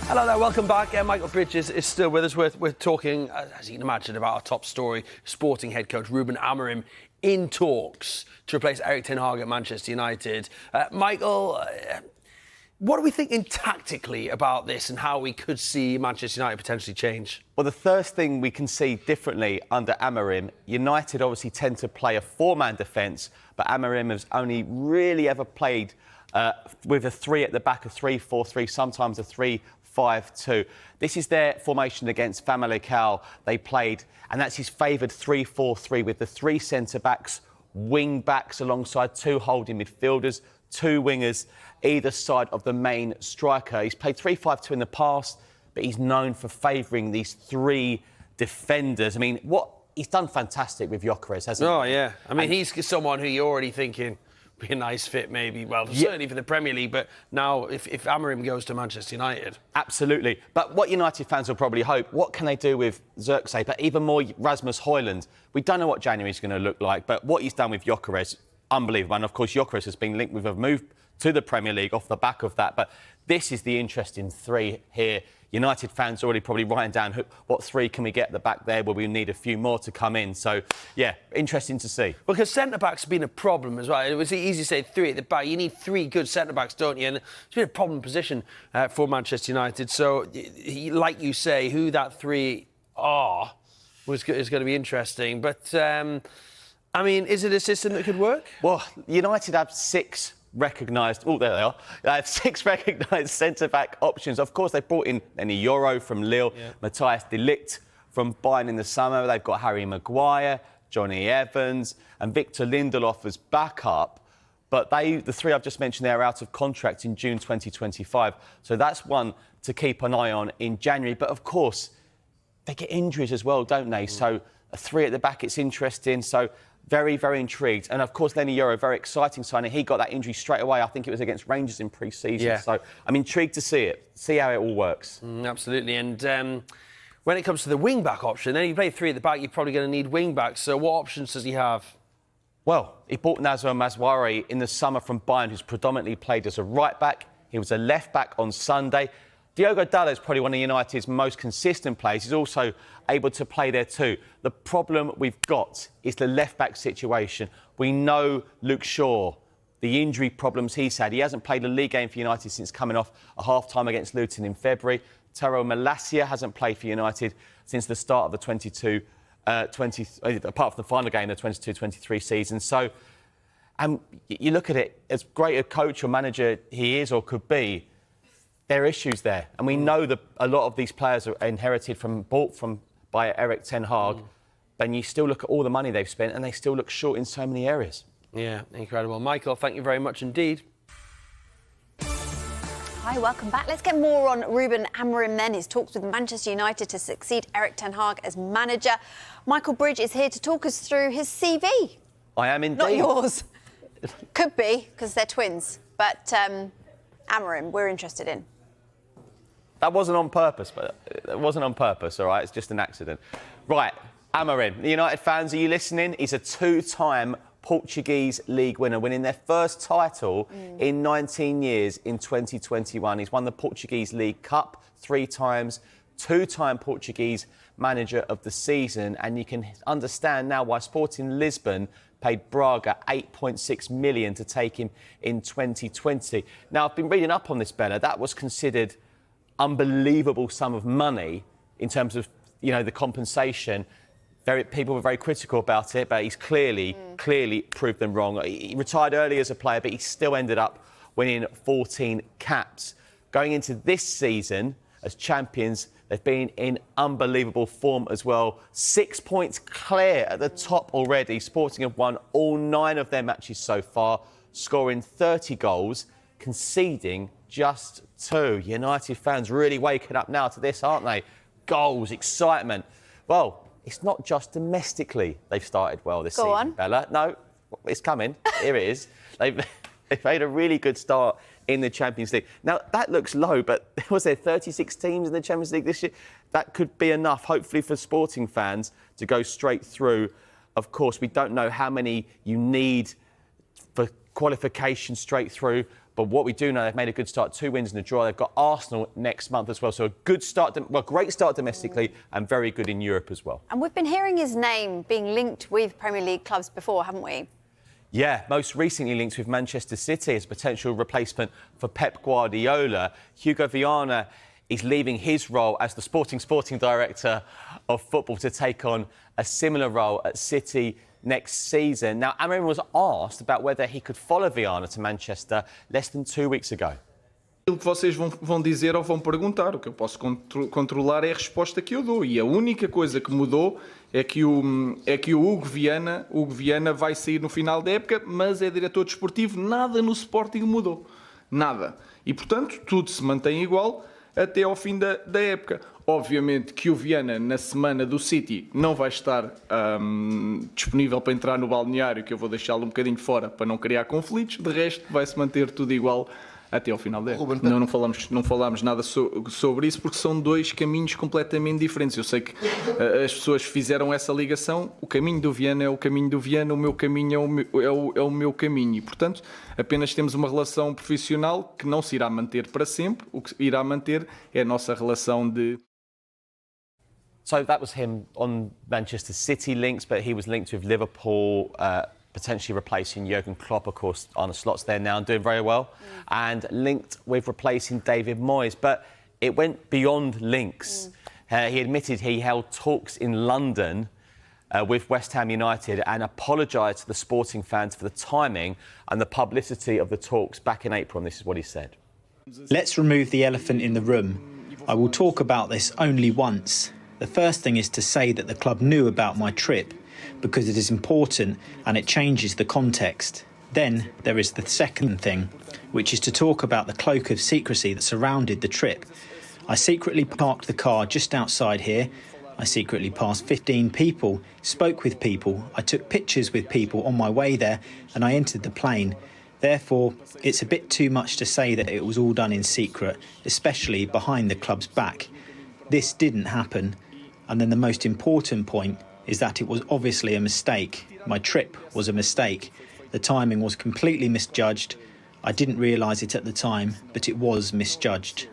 Hello there, welcome back. Michael Bridges is still with us. We're talking, as you can imagine, about our top story. Sporting head coach Ruben Amorim in talks to replace Erik ten Hag at Manchester United. Michael, what are we thinking tactically about this and how we could see Manchester United potentially change? Well, the first thing we can see differently under Amorim, United obviously tend to play a four-man defence, but Amorim has only really ever played with a three at the back, a 3-4-3, sometimes a 3-5-2. This is their formation against Famalicão. They played, and that's his favoured 3-4-3 with the three centre-backs, wing-backs alongside two holding midfielders, two wingers either side of the main striker. He's played 3-5-2 in the past, but he's known for favouring these three defenders. I mean, he's done fantastic with Gyökeres, hasn't he? Oh, yeah. I mean, he's someone who you're already thinking be a nice fit, maybe. Well, certainly for the Premier League, but now if Amorim goes to Manchester United. Absolutely. But what United fans will probably hope, what can they do with Zirkzee, but even more Rasmus Højlund? We don't know what January's going to look like, but what he's done with Gyökeres, unbelievable. And, of course, Gyökeres has been linked with a move to the Premier League off the back of that. But this is the interesting three here. United fans already probably writing down what three can we get at the back there where we need a few more to come in. So, yeah, interesting to see. Because centre-backs have been a problem as well. It was easy to say three at the back. You need three good centre-backs, don't you? And it's been a problem position for Manchester United. So, like you say, who that three are is going to be interesting. But, I mean, is it a system that could work? Well, United have six recognised, oh, there they are. They have six recognised centre-back options. Of course, they've brought in Lenny Yoro from Lille, Matthijs de Ligt from Bayern in the summer. They've got Harry Maguire, Johnny Evans and Victor Lindelof as backup. But the three I've just mentioned, they're out of contract in June 2025. So that's one to keep an eye on in January. But, of course, they get injuries as well, don't they? So a three at the back, it's interesting. So very, very intrigued. And, of course, Lenny Yoro, very exciting signing. He got that injury straight away. I think it was against Rangers in pre-season. Yeah. So I'm intrigued to see it, see how it all works. Absolutely. And when it comes to the wing-back option, then you play three at the back, you're probably going to need wing-backs. So what options does he have? Well, he bought Nazar Mazwari in the summer from Bayern, who's predominantly played as a right-back. He was a left-back on Sunday. Diogo Dalot is probably one of United's most consistent players. He's also able to play there too. The problem we've got is the left-back situation. We know Luke Shaw, the injury problems he's had. He hasn't played a league game for United since coming off a half-time against Luton in February. Taro Malacia hasn't played for United since the start of the apart from the final game of the 22-23 season. So, and you look at it, as great a coach or manager he is or could be, there are issues there. And we know that a lot of these players are inherited by Erik ten Hag. But you still look at all the money they've spent and they still look short in so many areas. Yeah, incredible. Michael, thank you very much indeed. Hi, welcome back. Let's get more on Ruben Amorim then. His talks with Manchester United to succeed Erik ten Hag as manager. Michael Bridge is here to talk us through his CV. I am indeed. Not yours. Could be, because they're twins. But Amorim, we're interested in. That wasn't on purpose, but it wasn't on purpose, all right? It's just an accident. Right, Amorim. The United fans, are you listening? He's a two-time Portuguese league winner, winning their first title in 19 years in 2021. He's won the Portuguese League Cup 3 times, 2-time Portuguese manager of the season. And you can understand now why Sporting Lisbon paid Braga $8.6 million to take him in 2020. Now, I've been reading up on this, Bella. That was considered unbelievable sum of money in terms of, the compensation. People were very critical about it, but he's clearly proved them wrong. He retired early as a player, but he still ended up winning 14 caps. Going into this season as champions, they've been in unbelievable form as well. 6 points clear at the top already. Sporting have won all 9 of their matches so far, scoring 30 goals, conceding just 2. United fans really waking up now to this, aren't they? Goals, excitement. Well, it's not just domestically they've started well this season, on. Bella. No, it's coming. Here it is. They've made a really good start in the Champions League. Now, that looks low, but was there 36 teams in the Champions League this year? That could be enough, hopefully, for Sporting fans to go straight through. Of course, we don't know how many you need for qualification straight through, But what we do know, they've made a good start, 2 wins and a draw. They've got Arsenal next month as well. So a good start, great start domestically and very good in Europe as well. And we've been hearing his name being linked with Premier League clubs before, haven't we? Yeah, most recently linked with Manchester City as a potential replacement for Pep Guardiola. Hugo Viana is leaving his role as the sporting director of football to take on a similar role at City next season. Now, Amorim was asked about whether he could follow Viana to Manchester less than 2 weeks ago. Aquilo que vocês vão dizer ou vão perguntar, o que eu posso controlar é a resposta que eu dou. E a única coisa que mudou é que o Hugo Viana vai sair no final da época, mas é diretor desportivo. Nada no Sporting mudou. Nada. E, portanto, tudo se mantém igual até ao fim da época. Obviamente que o Viana, na semana do City, não vai estar disponível para entrar no balneário, que eu vou deixá-lo um bocadinho fora para não criar conflitos. De resto, vai-se manter tudo igual até ao final da época. Não falamos nada sobre isso porque são 2 caminhos completamente diferentes. Eu sei que as pessoas fizeram essa ligação. O caminho do Viana é o caminho do Viana, o meu caminho é o meu caminho. E, portanto, apenas temos uma relação profissional que não se irá manter para sempre. O que irá manter é a nossa relação de... So that was him on Manchester City links, but he was linked with Liverpool, potentially replacing Jurgen Klopp. Of course, Arne Slot's there now and doing very well, and linked with replacing David Moyes. But it went beyond links. He admitted he held talks in London with West Ham United and apologised to the sporting fans for the timing and the publicity of the talks back in April. And this is what he said. Let's remove the elephant in the room. I will talk about this only once. The first thing is to say that the club knew about my trip because it is important and it changes the context. Then there is the second thing, which is to talk about the cloak of secrecy that surrounded the trip. I secretly parked the car just outside here. I secretly passed 15 people, spoke with people, I took pictures with people on my way there, and I entered the plane. Therefore, it's a bit too much to say that it was all done in secret, especially behind the club's back. This didn't happen. And then the most important point is that it was obviously a mistake. My trip was a mistake. The timing was completely misjudged. I didn't realise it at the time, but it was misjudged.